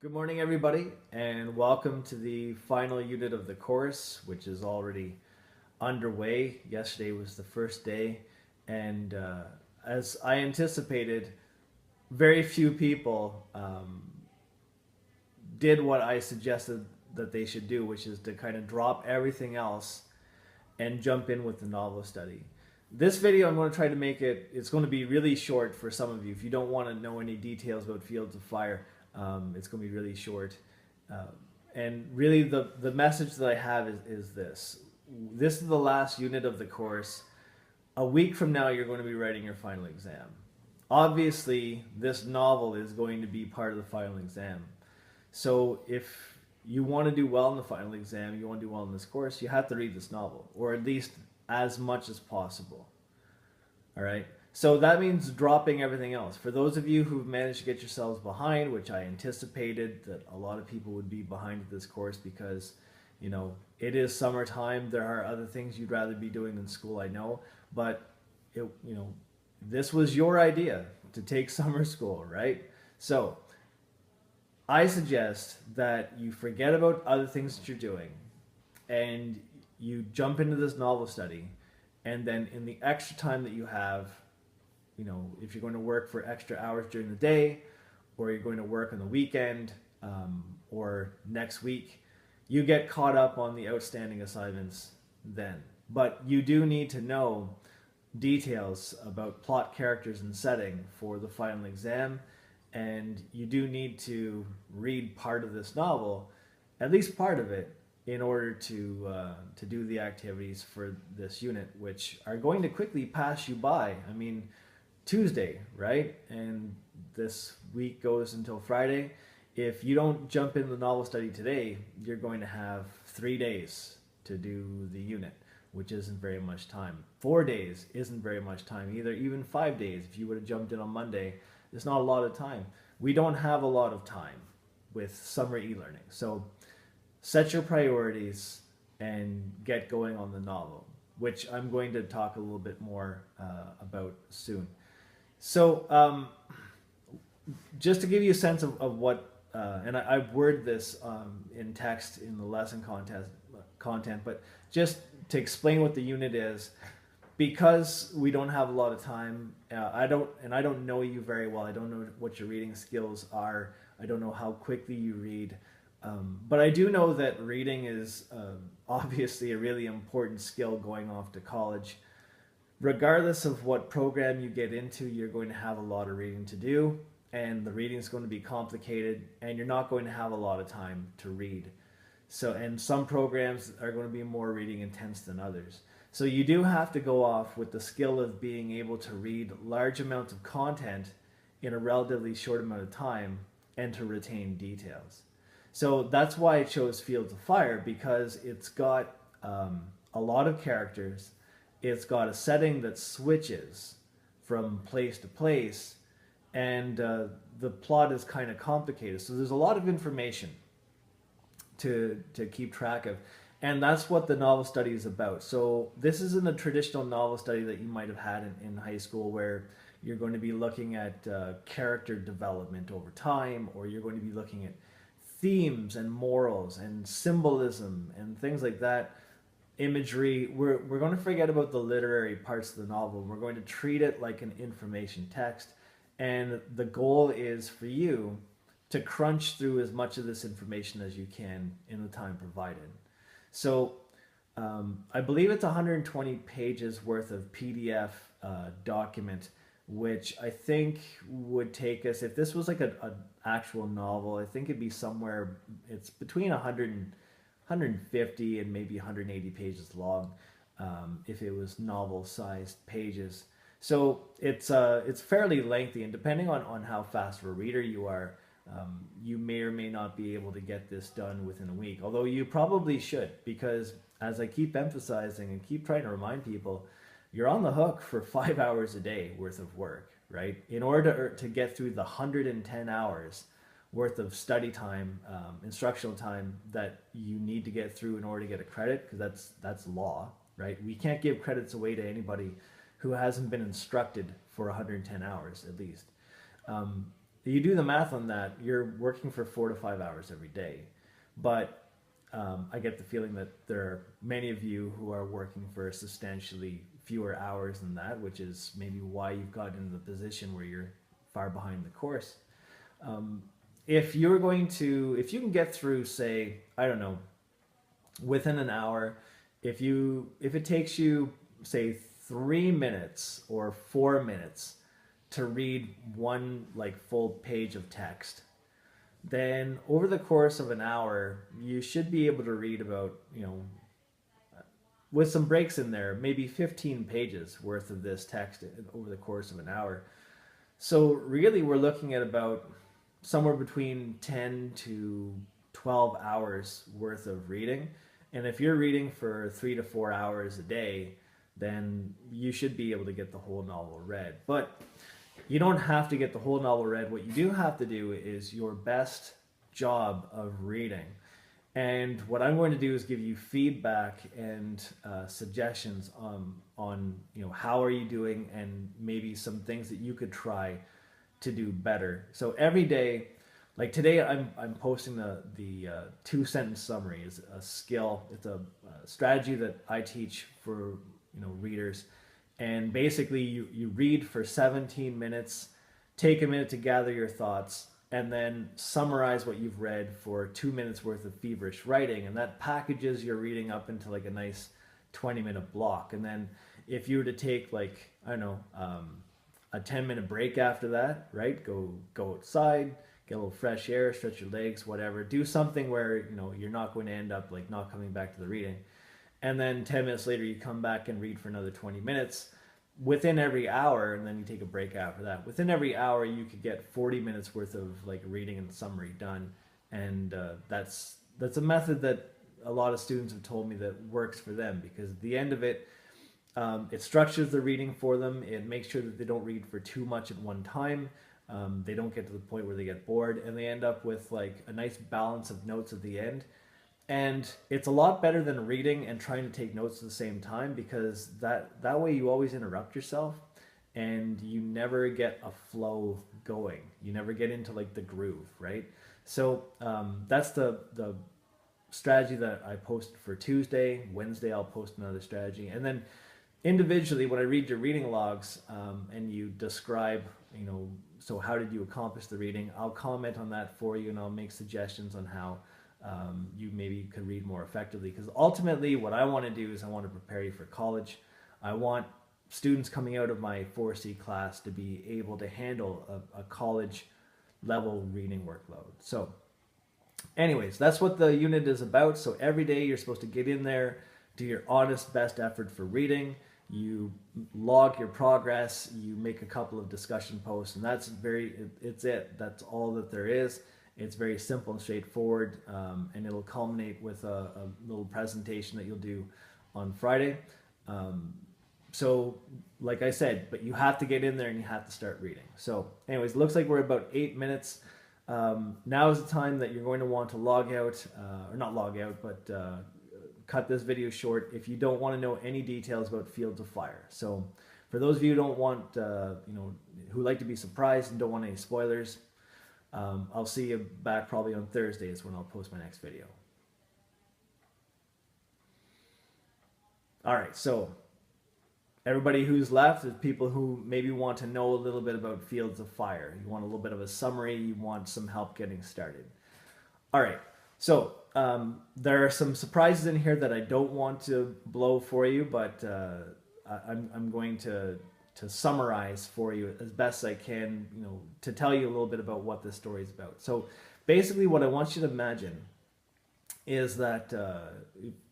Good morning, everybody, and welcome to the final unit of the course, which is already underway. Yesterday was the first day, and as I anticipated, very few people did what I suggested that they should do, which is to kind of drop everything else and jump in with the novel study. This video, I'm going to try to make it's going to be really short for some of you. If you don't want to know any details about Fields of Fire, it's going to be really short. Uh, and really, the message that I have is this. This is the last unit of the course. A week from now, you're going to be writing your final exam. Obviously, this novel is going to be part of the final exam. So if you want to do well in the final exam, you want to do well in this course, you have to read this novel, or at least as much as possible. All right? So that means dropping everything else. For those of you who've managed to get yourselves behind, which I anticipated that a lot of people would be behind this course because, it is summertime. There are other things you'd rather be doing than school, I know. But, this was your idea to take summer school, right? So I suggest that you forget about other things that you're doing and you jump into this novel study, and then in the extra time that you have, if you're going to work for extra hours during the day, or you're going to work on the weekend, or next week, you get caught up on the outstanding assignments then. But you do need to know details about plot, characters, and setting for the final exam, and you do need to read part of this novel, at least part of it, in order to do the activities for this unit, which are going to quickly pass you by. I mean, Tuesday, right? And this week goes until Friday. If you don't jump in the novel study today, you're going to have 3 days to do the unit, which isn't very much time. 4 days isn't very much time either. Even 5 days, if you would have jumped in on Monday, it's not a lot of time. We don't have a lot of time with summer e-learning. So set your priorities and get going on the novel, which I'm going to talk a little bit more about soon. So just to give you a sense of what, and I've worded this in text in the lesson content, but just to explain what the unit is, because we don't have a lot of time, I don't know you very well. I don't know what your reading skills are. I don't know how quickly you read. But I do know that reading is obviously a really important skill going off to college. Regardless of what program you get into, you're going to have a lot of reading to do, and the reading is going to be complicated, and you're not going to have a lot of time to read. So, and some programs are going to be more reading intense than others. So you do have to go off with the skill of being able to read large amounts of content in a relatively short amount of time and to retain details. So that's why I chose Fields of Fire, because it's got a lot of characters. It's got a setting that switches from place to place, and the plot is kind of complicated. So there's a lot of information to keep track of. And that's what the novel study is about. So this isn't a traditional novel study that you might have had in high school, where you're going to be looking at character development over time, or you're going to be looking at themes and morals and symbolism and things like that, imagery. We're going to forget about the literary parts of the novel. We're going to treat it like an information text, and the goal is for you to crunch through as much of this information as you can in the time provided. So I believe it's 120 pages worth of PDF document, which I think would take us, if this was like an actual novel, I think it'd be somewhere, it's between 150 and maybe 180 pages long, if it was novel-sized pages. So it's fairly lengthy, and depending on how fast of a reader you are, you may or may not be able to get this done within a week. Although you probably should, because as I keep emphasizing and keep trying to remind people, you're on the hook for 5 hours a day worth of work, right? In order to get through the 110 hours worth of study time, instructional time that you need to get through in order to get a credit, because that's law, right? We can't give credits away to anybody who hasn't been instructed for 110 hours at least. you do the math on that, you're working for 4 to 5 hours every day. But I get the feeling that there are many of you who are working for substantially fewer hours than that, which is maybe why you've gotten into the position where you're far behind the course. If you can get through, say, I don't know, within an hour, if it takes you, say, 3 minutes or 4 minutes to read one like full page of text, then over the course of an hour, you should be able to read about, with some breaks in there, maybe 15 pages worth of this text over the course of an hour. So really we're looking at about somewhere between 10 to 12 hours worth of reading. And if you're reading for 3 to 4 hours a day, then you should be able to get the whole novel read. But you don't have to get the whole novel read. What you do have to do is your best job of reading. And what I'm going to do is give you feedback and suggestions on how are you doing, and maybe some things that you could try to do better. So every day, like today, I'm posting the 2-sentence summary. Is a skill. It's a strategy that I teach for readers. And basically, you read for 17 minutes, take a minute to gather your thoughts, and then summarize what you've read for 2 minutes worth of feverish writing. And that packages your reading up into like a nice 20-minute block. And then if you were to take like, I don't know, a 10-minute break after that, right? Go outside, get a little fresh air, stretch your legs, whatever. Do something where, you're not going to end up like not coming back to the reading. And then 10 minutes later, you come back and read for another 20 minutes. Within every hour, and then you take a break after that. Within every hour, you could get 40 minutes worth of like reading and summary done. And that's a method that a lot of students have told me that works for them, because at the end of it, it structures the reading for them. It makes sure that they don't read for too much at one time. They don't get to the point where they get bored, and they end up with like a nice balance of notes at the end. And it's a lot better than reading and trying to take notes at the same time, because that way you always interrupt yourself and you never get a flow going. You never get into like the groove, right? So that's the strategy that I posted for Tuesday. Wednesday I'll post another strategy. And then individually, when I read your reading logs and you describe, so how did you accomplish the reading, I'll comment on that for you, and I'll make suggestions on how you maybe could read more effectively. Because ultimately what I want to do is I want to prepare you for college. I want students coming out of my 4C class to be able to handle a college level reading workload. So anyways, that's what the unit is about. So every day you're supposed to get in there, do your honest best effort for reading. You log your progress, you make a couple of discussion posts, and that's that's all that there is. It's very simple and straightforward, and it'll culminate with a little presentation that you'll do on Friday. So like I said, but you have to get in there and you have to start reading. So anyways, it looks like we're about 8 minutes. Now is the time that you're going to want to log out, or not log out, but cut this video short if you don't want to know any details about Fields of Fire. So for those of you who don't want, who like to be surprised and don't want any spoilers, I'll see you back probably on Thursday is when I'll post my next video. All right, so everybody who's left is people who maybe want to know a little bit about Fields of Fire. You want a little bit of a summary, you want some help getting started. All right, so there are some surprises in here that I don't want to blow for you, but I'm going to summarize for you as best I can, to tell you a little bit about what this story is about. So basically what I want you to imagine is that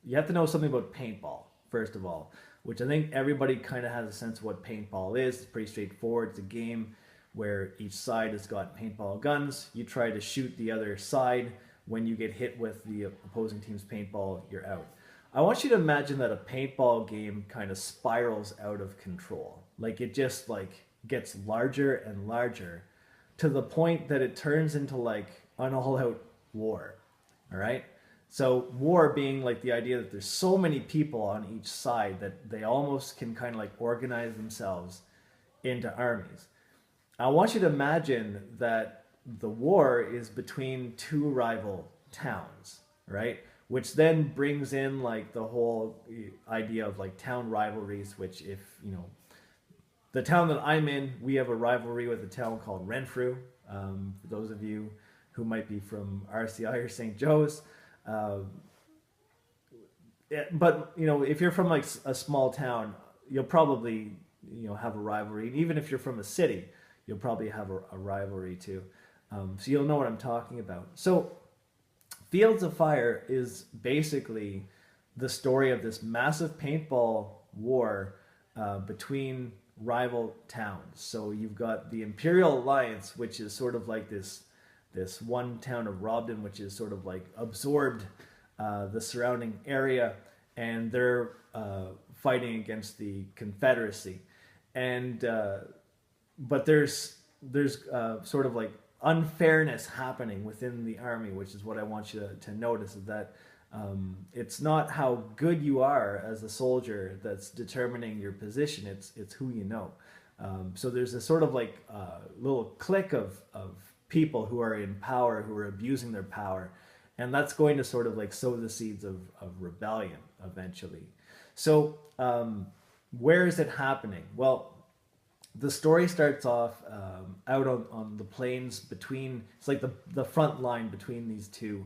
you have to know something about paintball, first of all, which I think everybody kind of has a sense of what paintball is. It's pretty straightforward. It's a game where each side has got paintball guns. You try to shoot the other side. When you get hit with the opposing team's paintball, you're out. I want you to imagine that a paintball game kind of spirals out of control. Like it just gets larger and larger to the point that it turns into like an all-out war. All right? So war being like the idea that there's so many people on each side that they almost can kind of like organize themselves into armies. I want you to imagine that the war is between two rival towns, right? Which then brings in like the whole idea of like town rivalries, which if, you know, the town that I'm in, we have a rivalry with a town called Renfrew. For those of you who might be from RCI or St. Joe's, uh, but you know, if you're from like a small town, you'll probably, you know, have a rivalry. And even if you're from a city, you'll probably have a rivalry too. So you'll know what I'm talking about. So Fields of Fire is basically the story of this massive paintball war between rival towns. So you've got the Imperial Alliance, which is sort of like this one town of Robden, which is sort of like absorbed the surrounding area, and they're fighting against the Confederacy. And but there's sort of like unfairness happening within the army, which is what I want you to notice, is that it's not how good you are as a soldier that's determining your position. It's who you know. So there's a sort of like little clique of people who are in power, who are abusing their power, and that's going to sort of like sow the seeds of rebellion eventually. So where is it happening? Well, the story starts off out on the plains between, it's like the front line between these two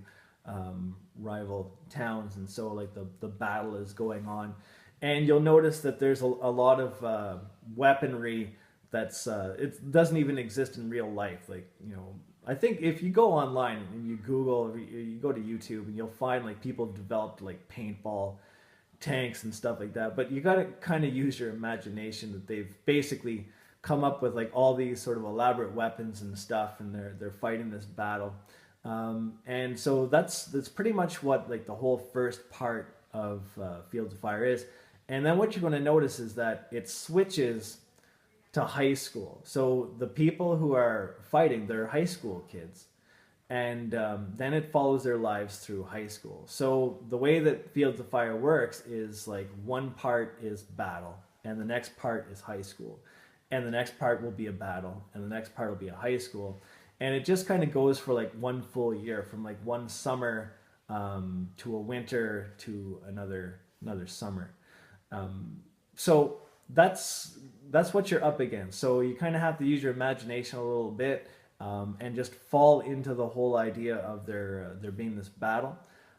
rival towns, and so like the battle is going on, and you'll notice that there's a lot of weaponry that's it doesn't even exist in real life. Like, you know, I think if you go online and you Google or you go to YouTube, and you'll find like people have developed like paintball tanks and stuff like that, but you got to kind of use your imagination, that they've basically come up with like all these sort of elaborate weapons and stuff, and they're fighting this battle. And so that's pretty much what like the whole first part of Fields of Fire is. And then what you're going to notice is that it switches to high school. So the people who are fighting, they're high school kids. And then it follows their lives through high school. So the way that Fields of Fire works is like one part is battle, and the next part is high school. And the next part will be a battle, and the next part will be a high school. And it just kind of goes for like one full year, from like one summer to a winter to another summer. So that's what you're up against. So you kind of have to use your imagination a little bit, and just fall into the whole idea of there being this battle.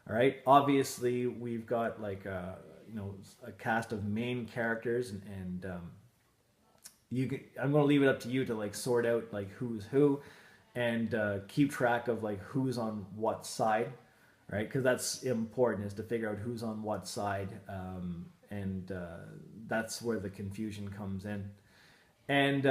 All right. Obviously, we've got like a cast of main characters, and I'm going to leave it up to you to like sort out like who's who, and keep track of like who's on what side, right? Because that's important, is to figure out who's on what side, and that's where the confusion comes in. And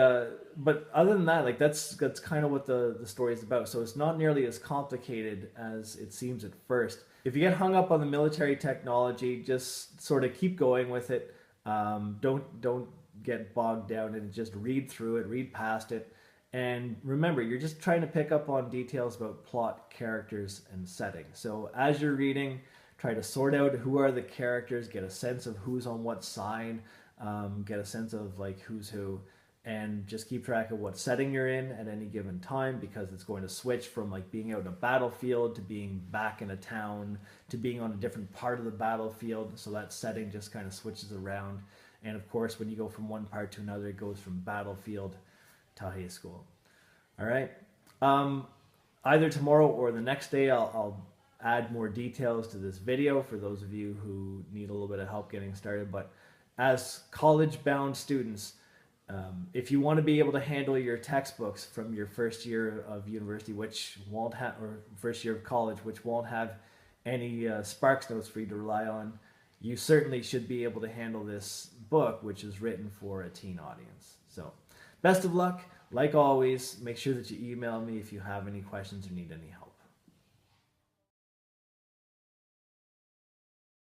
but other than that, like that's kind of what the story is about. So it's not nearly as complicated as it seems at first. If you get hung up on the military technology, just sort of keep going with it. Don't get bogged down in it. Just read through it, read past it. And remember, you're just trying to pick up on details about plot, characters, and setting. So as you're reading, try to sort out who are the characters, get a sense of who's on what side, get a sense of like who's who, and just keep track of what setting you're in at any given time, because it's going to switch from like being out in a battlefield to being back in a town to being on a different part of the battlefield. So that setting just kind of switches around. And of course, when you go from one part to another, it goes from battlefield to high school. All right. Either tomorrow or the next day, I'll add more details to this video for those of you who need a little bit of help getting started. But as college-bound students, if you want to be able to handle your textbooks from your first year of university, which won't have, or first year of college, which won't have any Sparks notes for you to rely on, you certainly should be able to handle this book, which is written for a teen audience. So best of luck. Like always, make sure that you email me if you have any questions or need any help.